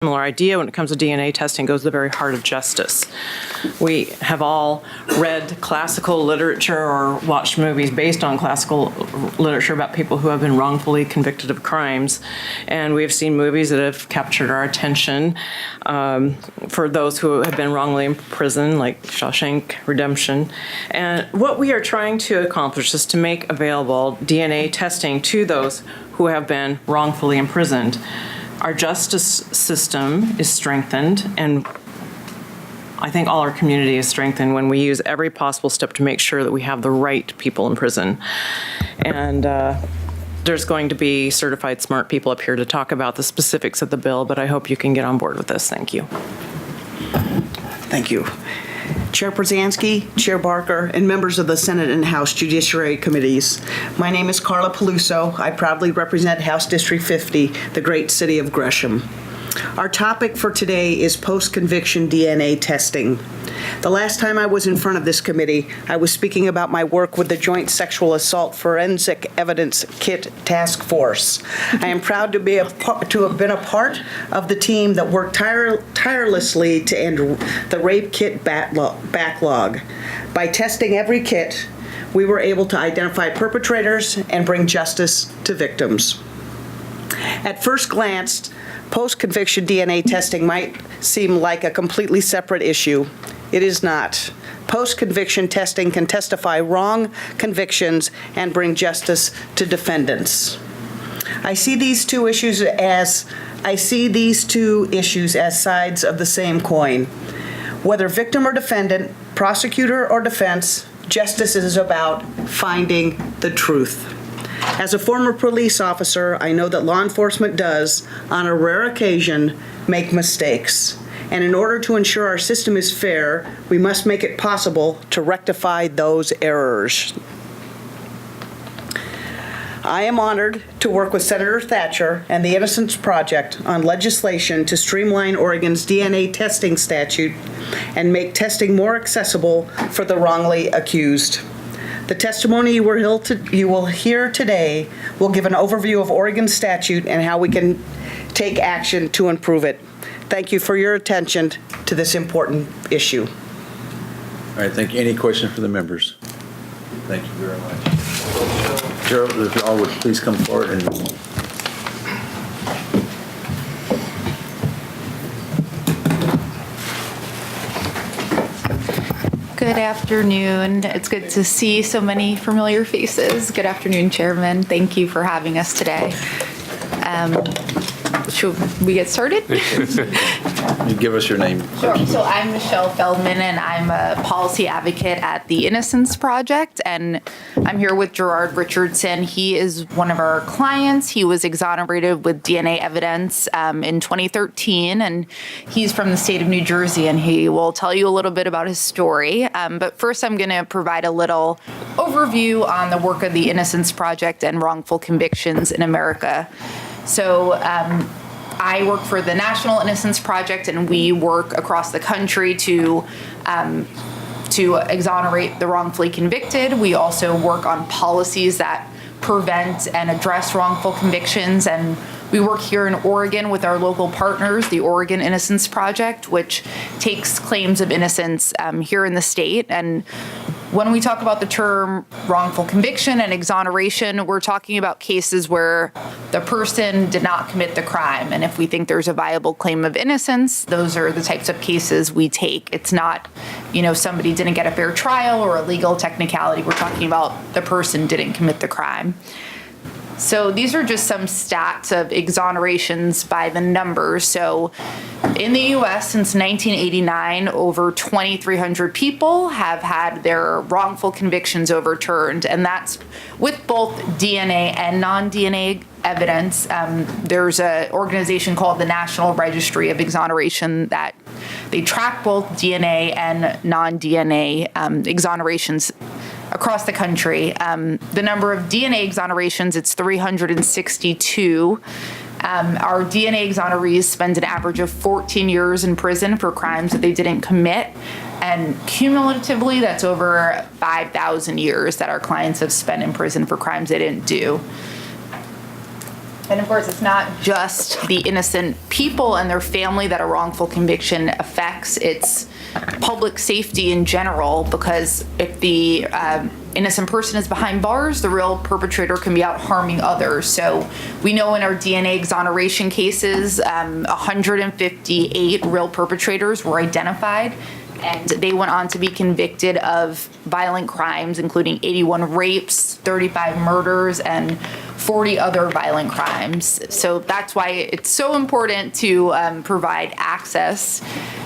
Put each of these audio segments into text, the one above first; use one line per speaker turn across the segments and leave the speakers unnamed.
similar idea when it comes to DNA testing goes to the very heart of justice. We have all read classical literature or watched movies based on classical literature about people who have been wrongfully convicted of crimes. And we have seen movies that have captured our attention for those who have been wrongly imprisoned, like Shawshank Redemption. And what we are trying to accomplish is to make available DNA testing to those who have been wrongfully imprisoned. Our justice system is strengthened, and I think all our community is strengthened when we use every possible step to make sure that we have the right people in prison. And there's going to be certified smart people up here to talk about the specifics of the bill, but I hope you can get on board with this. Thank you.
Thank you. Chair Brzezinski, Chair Barker, and members of the Senate and House Judiciary Committees. My name is Carla Piluso. I proudly represent House District 50, the great city of Gresham. Our topic for today is post-conviction DNA testing. The last time I was in front of this committee, I was speaking about my work with the Joint Sexual Assault Forensic Evidence Kit Task Force. I am proud to have been a part of the team that worked tirelessly to end the rape kit backlog. By testing every kit, we were able to identify perpetrators and bring justice to victims. At first glance, post-conviction DNA testing might seem like a completely separate issue. It is not. Post-conviction testing can testify wrong convictions and bring justice to defendants. I see these two issues as sides of the same coin. Whether victim or defendant, prosecutor or defense, justice is about finding the truth. As a former police officer, I know that law enforcement does, on a rare occasion, make mistakes. And in order to ensure our system is fair, we must make it possible to rectify those errors. I am honored to work with Senator Thatcher and the Innocence Project on legislation to streamline Oregon's DNA testing statute and make testing more accessible for the wrongly accused. The testimony you will hear today will give an overview of Oregon's statute and how we can take action to improve it. Thank you for your attention to this important issue.
All right, thank you. Any questions for the members? Thank you very much. Gerald, if you all would please come forward and
Good afternoon. It's good to see so many familiar faces. Good afternoon, Chairman. Thank you for having us today. Should we get started?
you give us your name.
Sure. So I'm Michelle Feldman, and I'm a policy advocate at the Innocence Project, and I'm here with Gerard Richardson. He is one of our clients. He was exonerated with DNA evidence in 2013, and he's from the state of New Jersey, and he will tell you a little bit about his story. But first, I'm going to provide a little overview on the work of the Innocence Project and wrongful convictions in America. So I work for the National Innocence Project, and we work across the country to exonerate the wrongfully convicted. We also work on policies that prevent and address wrongful convictions, and we work here in Oregon with our local partners, the Oregon Innocence Project, which takes claims of innocence here in the state. And when we talk about the term wrongful conviction and exoneration, we're talking about cases where the person did not commit the crime. And if we think there's a viable claim of innocence, those are the types of cases we take. It's not, somebody didn't get a fair trial or a legal technicality. We're talking about the person didn't commit the crime. So these are just some stats of exonerations by the numbers. So in the U.S. since 1989, over 2,300 people have had their wrongful convictions overturned, and that's with both DNA and non-DNA evidence. There's an organization called the National Registry of Exoneration that they track both DNA and non-DNA exonerations across the country. The number of DNA exonerations, it's 362. Our DNA exonerees spend an average of 14 years in prison for crimes that they didn't commit. And cumulatively, that's over 5,000 years that our clients have spent in prison for crimes they didn't do. And of course, it's not just the innocent people and their family that a wrongful conviction affects. It's public safety in general, because if the innocent person is behind bars, the real perpetrator can be out harming others. So we know in our DNA exoneration cases, 158 real perpetrators were identified, and they went on to be convicted of violent crimes, including 81 rapes, 35 murders, and 40 other violent crimes. So that's why it's so important to provide access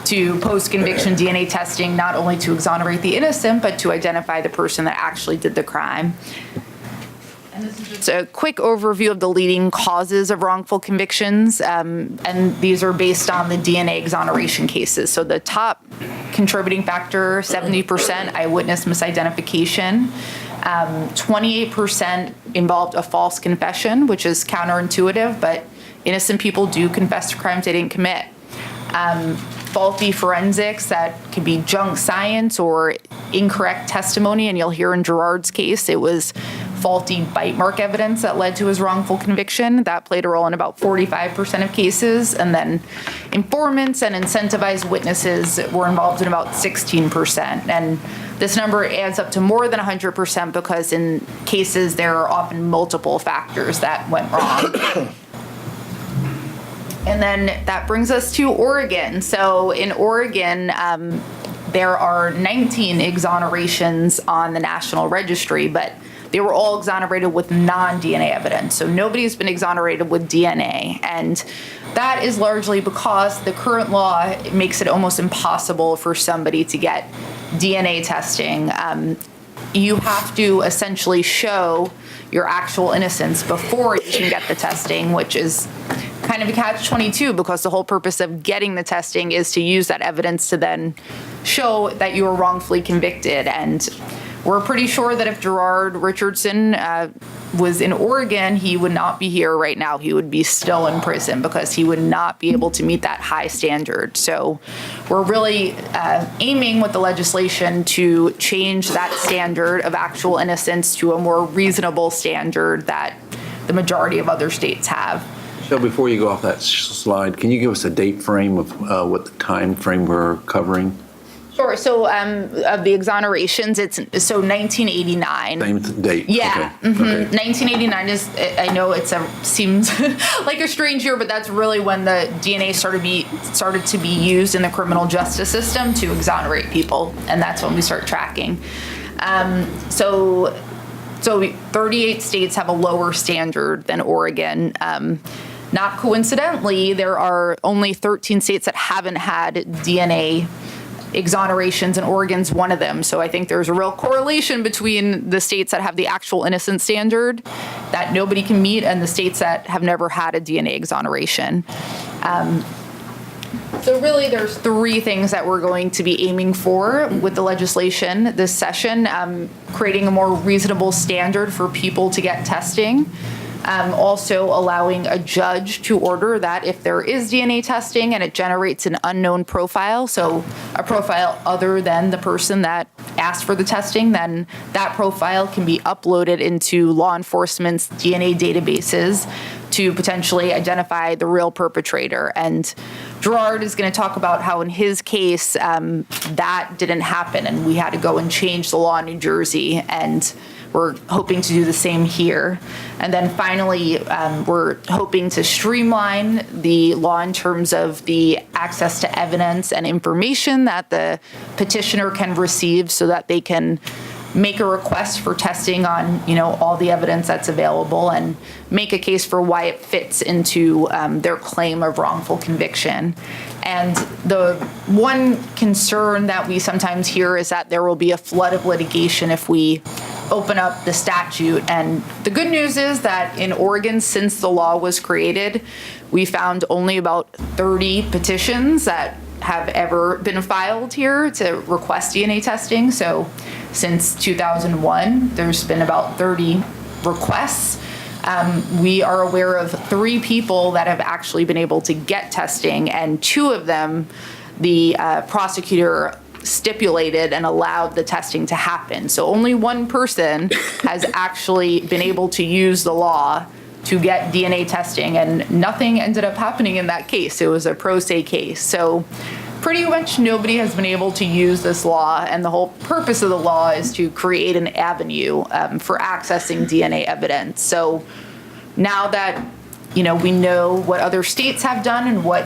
to post-conviction DNA testing, not only to exonerate the innocent, but to identify the person that actually did the crime. And this is just a quick overview of the leading causes of wrongful convictions, and these are based on the DNA exoneration cases. So the top contributing factor, 70% eyewitness misidentification. 28% involved a false confession, which is counterintuitive, but innocent people do confess to crimes they didn't commit. Faulty forensics, that could be junk science or incorrect testimony, and you'll hear in Gerard's case, it was faulty bite mark evidence that led to his wrongful conviction. That played a role in about 45% of cases, and then informants and incentivized witnesses were involved in about 16%. And this number adds up to more than 100% because in cases there are often multiple factors that went wrong. And then that brings us to Oregon. So in Oregon, there are 19 exonerations on the National Registry, but they were all exonerated with non-DNA evidence. So nobody's been exonerated with DNA. And that is largely because the current law makes it almost impossible for somebody to get DNA testing. You have to essentially show your actual innocence before you can get the testing, which is kind of a catch-22 because the whole purpose of getting the testing is to use that evidence to then show that you were wrongfully convicted. And we're pretty sure that if Gerard Richardson was in Oregon, he would not be here right now. He would be still in prison because he would not be able to meet that high standard. So we're really aiming with the legislation to change that standard of actual innocence to a more reasonable standard that the majority of other states have.
So before you go off that slide, can you give us a date frame of what the time frame we're covering?
Sure. So of the exonerations, it's 1989.
Same date.
Yeah.
Okay. Okay.
1989 is, I know seems like a strange year, but that's really when the DNA started to be used in the criminal justice system to exonerate people, and that's when we start tracking. So 38 states have a lower standard than Oregon. Not coincidentally, there are only 13 states that haven't had DNA exonerations, and Oregon's one of them. So I think there's a real correlation between the states that have the actual innocence standard that nobody can meet and the states that have never had a DNA exoneration. So really there's three things that we're going to be aiming for with the legislation this session. Creating a more reasonable standard for people to get testing. Also allowing a judge to order that if there is DNA testing and it generates an unknown profile, so a profile other than the person that asked for the testing, then that profile can be uploaded into law enforcement's DNA databases to potentially identify the real perpetrator. And Gerard is going to talk about how in his case that didn't happen and we had to go and change the law in New Jersey, and we're hoping to do the same here. And then finally, we're hoping to streamline the law in terms of the access to evidence and information that the petitioner can receive so that they can make a request for testing on, all the evidence that's available and make a case for why it fits into their claim of wrongful conviction. And the one concern that we sometimes hear is that there will be a flood of litigation if we open up the statute. And the good news is that in Oregon, since the law was created, we found only about 30 petitions that have ever been filed here to request DNA testing. So since 2001, there's been about 30 requests. We are aware of 3 people that have actually been able to get testing, and 2 of them, the prosecutor stipulated and allowed the testing to happen. So only one person has actually been able to use the law to get DNA testing, and nothing ended up happening in that case. It was a pro se case. So pretty much nobody has been able to use this law, and the whole purpose of the law is to create an avenue for accessing DNA evidence. So now that we know what other states have done and what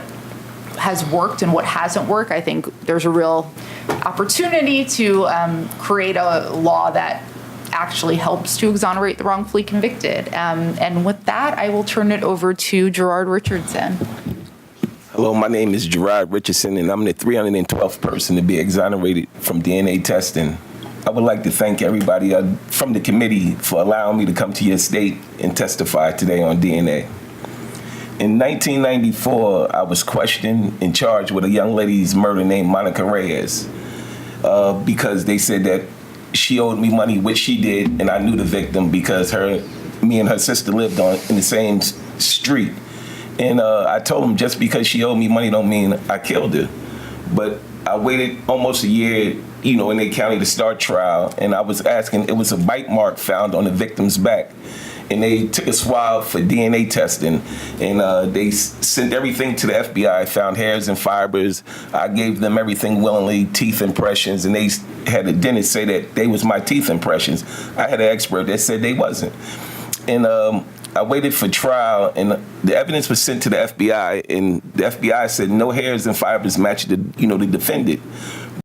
has worked and what hasn't worked, I think there's a real opportunity to create a law that actually helps to exonerate the wrongfully convicted. And with that, I will turn it over to Gerard Richardson.
Hello, my name is Gerard Richardson, and I'm the 312th person to be exonerated from DNA testing. I would like to thank everybody from the committee for allowing me to come to your state and testify today on DNA. In 1994, I was questioned and charged with a young lady's murder named Monica Reyes because they said that she owed me money, which she did, and I knew the victim because me and her sister lived in the same street. And I told them just because she owed me money don't mean I killed her. But I waited almost a year, in the county to start trial, and I was asking, it was a bite mark found on the victim's back. And they took a swab for DNA testing, and they sent everything to the FBI, found hairs and fibers. I gave them everything willingly, teeth impressions, and they had a dentist say that they was my teeth impressions. I had an expert that said they wasn't. And I waited for trial, and the evidence was sent to the FBI, and the FBI said no hairs and fibers matched the defendant.